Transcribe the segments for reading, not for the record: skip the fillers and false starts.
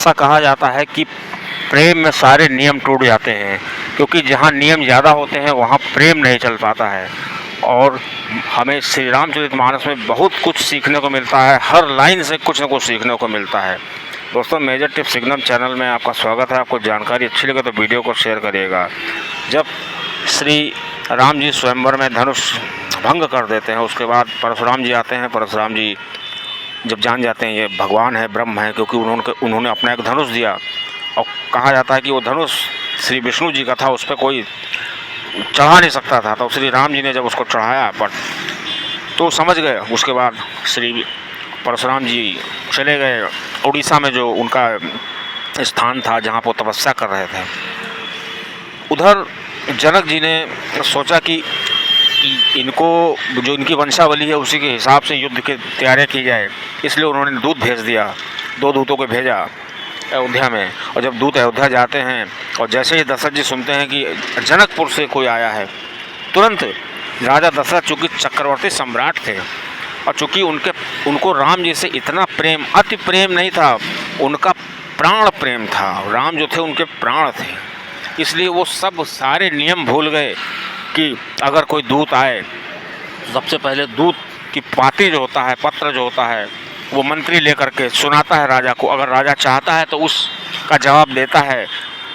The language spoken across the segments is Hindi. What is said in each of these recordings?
ऐसा कहा जाता है कि प्रेम में सारे नियम टूट जाते हैं, क्योंकि जहाँ नियम ज़्यादा होते हैं वहाँ प्रेम नहीं चल पाता है। और हमें श्री रामचरितमानस में बहुत कुछ सीखने को मिलता है, हर लाइन से कुछ न कुछ सीखने को मिलता है। दोस्तों, मेजर टिप सिग्नल चैनल में आपका स्वागत है। आपको जानकारी अच्छी लगे तो वीडियो को शेयर करिएगा। जब श्री राम जी स्वयंवर में धनुष भंग कर देते हैं, उसके बाद परशुराम जी आते हैं। परशुराम जी जब जान जाते हैं ये भगवान है, ब्रह्म है, क्योंकि उन्होंने अपना एक धनुष दिया और कहा जाता है कि वो धनुष श्री विष्णु जी का था, उस पर कोई चढ़ा नहीं सकता था। तो श्री राम जी ने जब उसको चढ़ाया पर तो समझ गए। उसके बाद श्री परशुराम जी चले गए उड़ीसा में, जो उनका स्थान था जहाँ पर तपस्या कर रहे थे। उधर जनक जी ने सोचा कि इनको जो इनकी वंशावली है उसी के हिसाब से युद्ध की तैयारी की जाए, इसलिए उन्होंने दूत भेज दिया। 2 दूतों को भेजा अयोध्या में। और जब दूत अयोध्या जाते हैं और जैसे ही दशरथ जी सुनते हैं कि जनकपुर से कोई आया है, तुरंत राजा दशरथ चूँकि चक्रवर्ती सम्राट थे और चूँकि उनको राम जी से इतना प्रेम, अति प्रेम नहीं था, उनका प्राण प्रेम था। राम जो थे उनके प्राण थे, इसलिए वो सब सारे नियम भूल गए कि अगर कोई दूत आए, सबसे पहले दूत की पाती जो होता है, पत्र जो होता है, वो मंत्री लेकर के सुनाता है राजा को। अगर राजा चाहता है तो उसका जवाब देता है,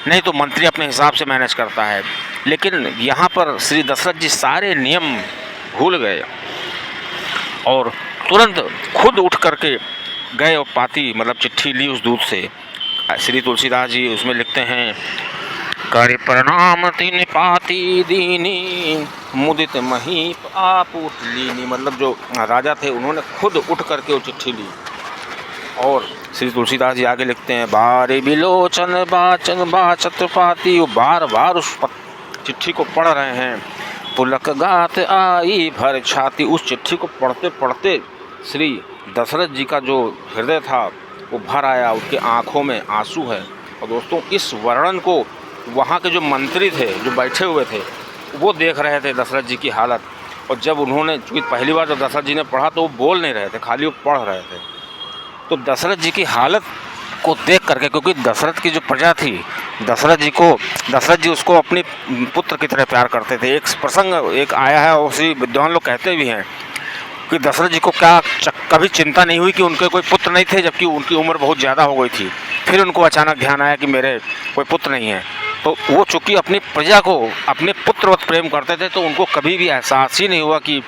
नहीं तो मंत्री अपने हिसाब से मैनेज करता है। लेकिन यहाँ पर श्री दशरथ जी सारे नियम भूल गए और तुरंत खुद उठ करके गए और पाती मतलब चिट्ठी ली उस दूत से। श्री तुलसीदास जी उसमें लिखते हैं, कर प्रणाम तिन पाती दीनी मुदित महीप आपूट लीनी। मतलब जो राजा थे उन्होंने खुद उठ करके वो चिट्ठी ली। और श्री तुलसीदास जी आगे लिखते हैं, बारे बिलोचन बाचन बाचत पाती। वो बार बार उस चिट्ठी को पढ़ रहे हैं। पुलक गात आई भर छाती। उस चिट्ठी को पढ़ते पढ़ते श्री दशरथ जी का जो हृदय था वो भर आया, उसके आँखों में आंसू है। और दोस्तों, इस वर्णन को वहाँ के जो मंत्री थे जो बैठे हुए थे वो देख रहे थे दशरथ जी की हालत। और जब उन्होंने, चूँकि पहली बार जब दशरथ जी ने पढ़ा तो वो बोल नहीं रहे थे, खाली वो पढ़ रहे थे। तो दशरथ जी की हालत को देख करके, क्योंकि दशरथ की जो प्रजा थी, दशरथ जी उसको अपनी पुत्र की तरह प्यार करते थे। एक प्रसंग एक आया है, उसी विद्वान लोग कहते भी हैं कि दशरथ जी को कभी चिंता नहीं हुई कि उनके कोई पुत्र नहीं थे, जबकि उनकी उम्र बहुत ज़्यादा हो गई थी। फिर उनको अचानक ध्यान आया कि मेरे कोई पुत्र नहीं है। तो वो चूँकि अपनी प्रजा को अपने पुत्रवत प्रेम करते थे, तो उनको कभी भी एहसास ही नहीं हुआ कि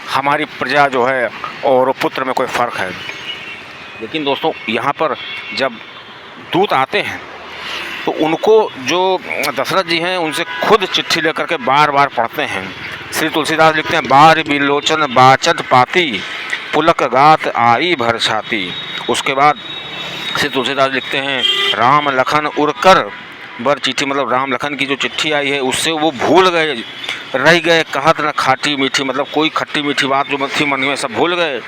हमारी प्रजा जो है और पुत्र में कोई फ़र्क है। लेकिन दोस्तों, यहाँ पर जब दूत आते हैं तो उनको जो दशरथ जी हैं उनसे खुद चिट्ठी लेकर के बार बार पढ़ते हैं। श्री तुलसीदास लिखते हैं, बार बिलोचन बाचत पाती पुलक गात आई भर छाती। उसके बाद श्री तुलसीदास लिखते हैं, राम लखन उड़कर बर चिट्ठी। मतलब राम लखन की जो चिट्ठी आई है उससे वो भूल गए, रह गए कहत न खाटी मीठी। मतलब कोई खट्टी मीठी बात जो थी मन में सब भूल गए।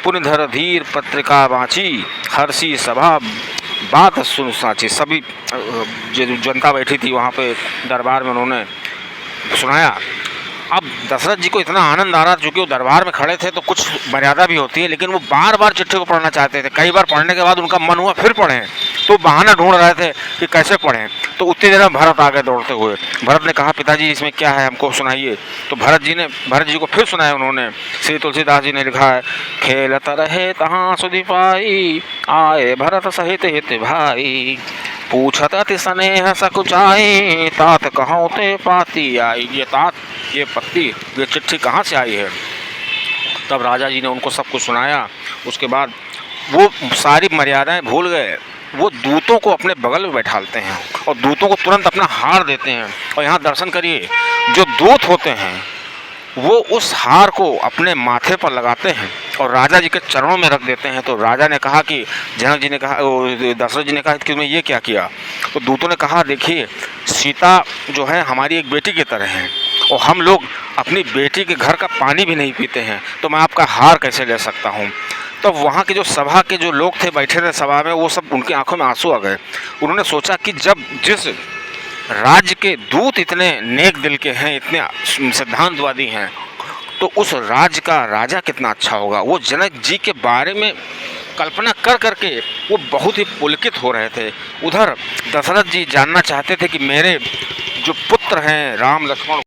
पुण्यधर धीर पत्रिका बाँची हर्षी सभा बात सुन साची। सभी जो जनता बैठी थी वहाँ पे दरबार में उन्होंने सुनाया। अब दशरथ जी को इतना आनंद आ रहा, चूँकि वो दरबार में खड़े थे तो कुछ मर्यादा भी होती है, लेकिन वो बार बार चिट्ठी को पढ़ना चाहते थे। कई बार पढ़ने के बाद उनका मन हुआ फिर पढ़ें, तो बहाना ढूंढ रहे थे कि कैसे पढ़ें। तो उतनी देर में भरत आ गए दौड़ते हुए। भरत ने कहा, पिताजी इसमें क्या है, हमको सुनाइए। तो भरत जी को फिर सुनाया उन्होंने। श्री तुलसीदास जी ने लिखा है, खेलत रहे तहाँ सुधि पाई आए भरत सहित हित भाई पूछत अति स्नेह सकुचाई तात कहाँ ते पाती आई। ये पत्ती, ये चिट्ठी कहाँ से आई है। तब राजा जी ने उनको सब कुछ सुनाया। उसके बाद वो सारी मर्यादाएं भूल गए। वो दूतों को अपने बगल में बैठालते हैं और दूतों को तुरंत अपना हार देते हैं। और यहाँ दर्शन करिए, जो दूत होते हैं वो उस हार को अपने माथे पर लगाते हैं और राजा जी के चरणों में रख देते हैं। तो राजा ने कहा कि जनक जी ने कहा, दशरथ जी ने कहा कि तुमने ये क्या किया। तो दूतों ने कहा, देखिए सीता जो है हमारी एक बेटी की तरह है और हम लोग अपनी बेटी के घर का पानी भी नहीं पीते हैं, तो मैं आपका हार कैसे ले सकता हूँ। तो वहाँ के जो सभा के जो लोग थे बैठे थे सभा में, वो सब उनकी आंखों में आंसू आ गए। उन्होंने सोचा कि जब जिस राज्य के दूत इतने नेक दिल के हैं, इतने सिद्धांतवादी हैं, तो उस राज्य का राजा कितना अच्छा होगा। वो जनक जी के बारे में कल्पना कर करके वो बहुत ही पुलकित हो रहे थे। उधर दशरथ जी जानना चाहते थे कि मेरे जो पुत्र हैं राम लक्ष्मण